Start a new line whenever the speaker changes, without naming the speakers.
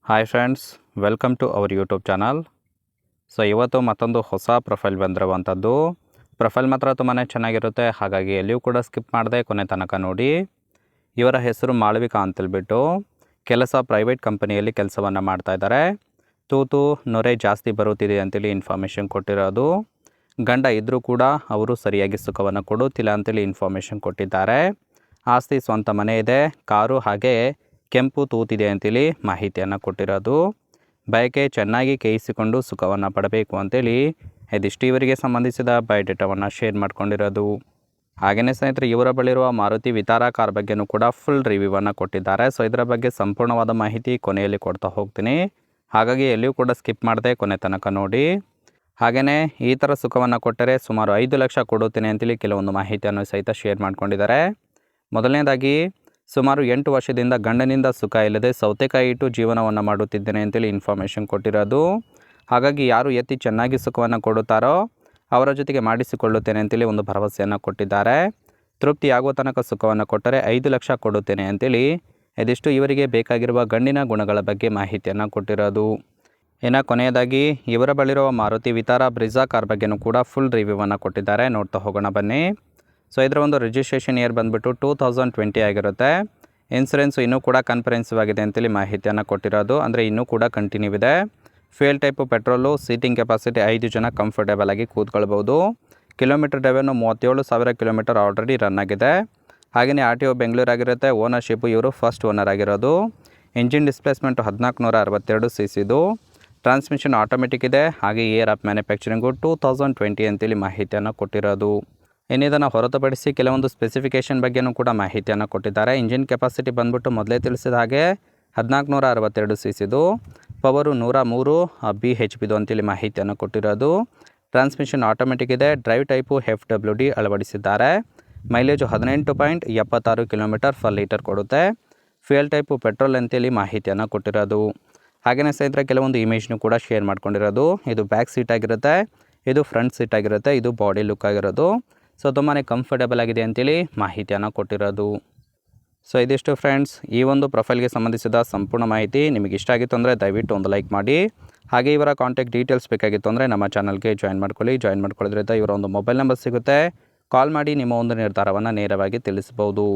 Hi friends, welcome to our YouTube channel. So ಇವತ್ತು ಮತ್ತೊಂದು ಹೊಸ ಪ್ರೊಫೈಲ್ ಬಂದಿರುವಂಥದ್ದು. ಪ್ರೊಫೈಲ್ ಮಾತ್ರ ತುಂಬಾ ಚೆನ್ನಾಗಿರುತ್ತೆ, ಹಾಗಾಗಿ ಎಲ್ಲಿಯೂ ಕೂಡ ಸ್ಕಿಪ್ ಮಾಡದೆ ಕೊನೆ ತನಕ ನೋಡಿ. ಇವರ ಹೆಸರು ಮಾಳವಿಕಾ ಅಂತೇಳ್ಬಿಟ್ಟು ಕೆಲಸ ಪ್ರೈವೇಟ್ ಕಂಪನಿಯಲ್ಲಿ ಕೆಲಸವನ್ನು ಮಾಡ್ತಾಯಿದ್ದಾರೆ. ತೂತು ನೊರೆ ಜಾಸ್ತಿ ಬರುತ್ತಿದೆ ಅಂತೇಳಿ ಇನ್ಫಾರ್ಮೇಷನ್ ಕೊಟ್ಟಿರೋದು. ಗಂಡ ಇದ್ದರೂ ಕೂಡ ಅವರು ಸರಿಯಾಗಿ ಸುಖವನ್ನು ಕೊಡುತ್ತಿಲ್ಲ ಅಂತೇಳಿ ಇನ್ಫಾರ್ಮೇಷನ್ ಕೊಟ್ಟಿದ್ದಾರೆ. ಆಸ್ತಿ ಸ್ವಂತ ಮನೆ ಇದೆ, ಕಾರು ಹಾಗೆ ಕೆಂಪು ತೂತಿದೆ ಅಂತೇಳಿ ಮಾಹಿತಿಯನ್ನು ಕೊಟ್ಟಿರೋದು. ಬಯಕೆ ಚೆನ್ನಾಗಿ ಕೇಯಿಸಿಕೊಂಡು ಸುಖವನ್ನು ಪಡಬೇಕು ಅಂತೇಳಿ ಇದಿಷ್ಟು ಇವರಿಗೆ ಸಂಬಂಧಿಸಿದ ಬಯೋಡೇಟಾವನ್ನು ಶೇರ್ ಮಾಡ್ಕೊಂಡಿರೋದು. ಹಾಗೆಯೇ ಸ್ನೇಹಿತರೆ, ಇವರ ಬಳಿರುವ ಮಾರುತಿ ವಿತಾರಾ ಕಾರ್ ಬಗ್ಗೆಯೂ ಕೂಡ ಫುಲ್ ರಿವ್ಯೂವನ್ನು ಕೊಟ್ಟಿದ್ದಾರೆ. ಸೊ ಇದರ ಬಗ್ಗೆ ಸಂಪೂರ್ಣವಾದ ಮಾಹಿತಿ ಕೊನೆಯಲ್ಲಿ ಕೊಡ್ತಾ ಹೋಗ್ತೀನಿ, ಹಾಗಾಗಿ ಎಲ್ಲಿಯೂ ಕೂಡ ಸ್ಕಿಪ್ ಮಾಡದೆ ಕೊನೆ ತನಕ ನೋಡಿ. ಹಾಗೆಯೇ ಈ ಥರ ಸುಖವನ್ನು ಕೊಟ್ಟರೆ ಸುಮಾರು 5 ಲಕ್ಷ ಕೊಡುತ್ತೇನೆ ಅಂತೇಳಿ ಕೆಲವೊಂದು ಮಾಹಿತಿಯನ್ನು ಸಹಿತ ಶೇರ್ ಮಾಡ್ಕೊಂಡಿದ್ದಾರೆ. ಮೊದಲನೇದಾಗಿ ಸುಮಾರು 8 ವರ್ಷದಿಂದ ಗಂಡನಿಂದ ಸುಖ ಇಲ್ಲದೆ ಸೌತೆಕಾಯಿ ಇಟ್ಟು ಜೀವನವನ್ನು ಮಾಡುತ್ತಿದ್ದೇನೆ ಅಂತೇಳಿ ಇನ್ಫಾರ್ಮೇಷನ್ ಕೊಟ್ಟಿರೋದು. ಹಾಗಾಗಿ ಯಾರು ಎತ್ತಿ ಚೆನ್ನಾಗಿ ಸುಖವನ್ನು ಕೊಡುತ್ತಾರೋ ಅವರ ಜೊತೆಗೆ ಮಾಡಿಸಿಕೊಳ್ಳುತ್ತೇನೆ ಅಂತೇಳಿ ಒಂದು ಭರವಸೆಯನ್ನು ಕೊಟ್ಟಿದ್ದಾರೆ. ತೃಪ್ತಿಯಾಗುವ ತನಕ ಸುಖವನ್ನು ಕೊಟ್ಟರೆ 5 ಲಕ್ಷ ಕೊಡುತ್ತೇನೆ ಅಂತೇಳಿ ಇದಿಷ್ಟು ಇವರಿಗೆ ಬೇಕಾಗಿರುವ ಗಂಡಿನ ಗುಣಗಳ ಬಗ್ಗೆ ಮಾಹಿತಿಯನ್ನು ಕೊಟ್ಟಿರೋದು. ಇನ್ನು ಕೊನೆಯದಾಗಿ ಇವರ ಬಳಿರುವ ಮಾರುತಿ ವಿತಾರಾ ಬ್ರಿಜಾ ಕಾರ್ ಬಗ್ಗೆಯೂ ಕೂಡ ಫುಲ್ ರಿವ್ಯೂವನ್ನು ಕೊಟ್ಟಿದ್ದಾರೆ. ನೋಡ್ತಾ ಹೋಗೋಣ ಬನ್ನಿ. ಸೊ ಇದರ ಒಂದು ರಿಜಿಸ್ಟ್ರೇಷನ್ ಇಯರ್ ಬಂದುಬಿಟ್ಟು 2020 ಆಗಿರುತ್ತೆ. ಇನ್ಸೂರೆನ್ಸು ಇನ್ನೂ ಕೂಡ ಕನ್ಫರೆನ್ಸಿವ್ ಆಗಿದೆ ಅಂತೇಳಿ ಮಾಹಿತಿಯನ್ನು ಕೊಟ್ಟಿರೋದು, ಅಂದರೆ ಇನ್ನೂ ಕೂಡ ಕಂಟಿನ್ಯೂ ಇದೆ. Fuel type petrol, seating capacity 5 ಜನ ಕಂಫರ್ಟೇಬಲ್ ಆಗಿ ಕೂತ್ಕೊಳ್ಬೋದು. Kilometre driven 37,000 kilometre already run ಆಗಿದೆ. ಹಾಗೆಯೇ RTO ಬೆಂಗಳೂರು ಆಗಿರುತ್ತೆ. ಓನರ್ಶಿಪ್ಪು ಇವರು ಫಸ್ಟ್ ಓನರ್ ಆಗಿರೋದು. Engine displacement 1462 cc. Transmission automatic ಇದೆ. ಹಾಗೆ ಇಯರ್ ಆಫ್ ಮ್ಯಾನುಫ್ಯಾಕ್ಚರಿಂಗು 2020 ಅಂತೇಳಿ ಮಾಹಿತಿಯನ್ನು ಕೊಟ್ಟಿರೋದು. ಇನ್ನಿದನ್ನು ಹೊರತುಪಡಿಸಿ ಕೆಲವೊಂದು ಸ್ಪೆಸಿಫಿಕೇಷನ್ ಬಗ್ಗೆಯೂ ಕೂಡ ಮಾಹಿತಿಯನ್ನು ಕೊಟ್ಟಿದ್ದಾರೆ. ಇಂಜಿನ್ ಕೆಪಾಸಿಟಿ ಬಂದ್ಬಿಟ್ಟು ಮೊದಲೇ ತಿಳಿಸಿದ ಹಾಗೆ 1462 cc. ಪವರು 103 bhp ಅಂತೇಳಿ ಮಾಹಿತಿಯನ್ನು ಕೊಟ್ಟಿರೋದು. ಟ್ರಾನ್ಸ್ಮಿಷನ್ ಆಟೋಮೆಟಿಕ್ ಇದೆ. ಡ್ರೈವ್ ಟೈಪು FWD ಅಳವಡಿಸಿದ್ದಾರೆ. ಮೈಲೇಜು 18.76 km/ಲೀಟರ್ ಕೊಡುತ್ತೆ. ಫ್ಯೂಯಲ್ ಟೈಪು ಪೆಟ್ರೋಲ್ ಅಂತೇಳಿ ಮಾಹಿತಿಯನ್ನು ಕೊಟ್ಟಿರೋದು. ಹಾಗೆಯೇ ಸ್ನೇಹಿತರೆ, ಕೆಲವೊಂದು ಇಮೇಜ್ನು ಕೂಡ ಶೇರ್ ಮಾಡ್ಕೊಂಡಿರೋದು. ಇದು ಬ್ಯಾಕ್ ಸೀಟ್ ಆಗಿರುತ್ತೆ, ಇದು ಫ್ರಂಟ್ ಸೀಟ್ ಆಗಿರುತ್ತೆ, ಇದು ಬಾಡಿ ಲುಕ್ ಆಗಿರೋದು. ಸೊ ತುಂಬಾ ಕಂಫರ್ಟೇಬಲ್ ಆಗಿದೆ ಅಂತೇಳಿ ಮಾಹಿತಿಯನ್ನು ಕೊಟ್ಟಿರೋದು. ಸೊ ಇದಿಷ್ಟು ಫ್ರೆಂಡ್ಸ್, ಈ ಒಂದು ಪ್ರೊಫೈಲ್ಗೆ ಸಂಬಂಧಿಸಿದ ಸಂಪೂರ್ಣ ಮಾಹಿತಿ. ನಿಮಗೆ ಇಷ್ಟ ಆಗಿತ್ತು ಅಂದರೆ ದಯವಿಟ್ಟು ಒಂದು ಲೈಕ್ ಮಾಡಿ. ಹಾಗೆ ಇವರ ಕಾಂಟ್ಯಾಕ್ಟ್ ಡೀಟೇಲ್ಸ್ ಬೇಕಾಗಿತ್ತು ಅಂದರೆ ನಮ್ಮ ಚಾನಲ್ಗೆ ಜಾಯಿನ್ ಮಾಡ್ಕೊಳ್ಳೋದ್ರಿಂದ ಇವರ ಒಂದು ಮೊಬೈಲ್ ನಂಬರ್ ಸಿಗುತ್ತೆ. ಕಾಲ್ ಮಾಡಿ ನಿಮ್ಮ ಒಂದು ನಿರ್ಧಾರವನ್ನು ನೇರವಾಗಿ ತಿಳಿಸ್ಬೋದು.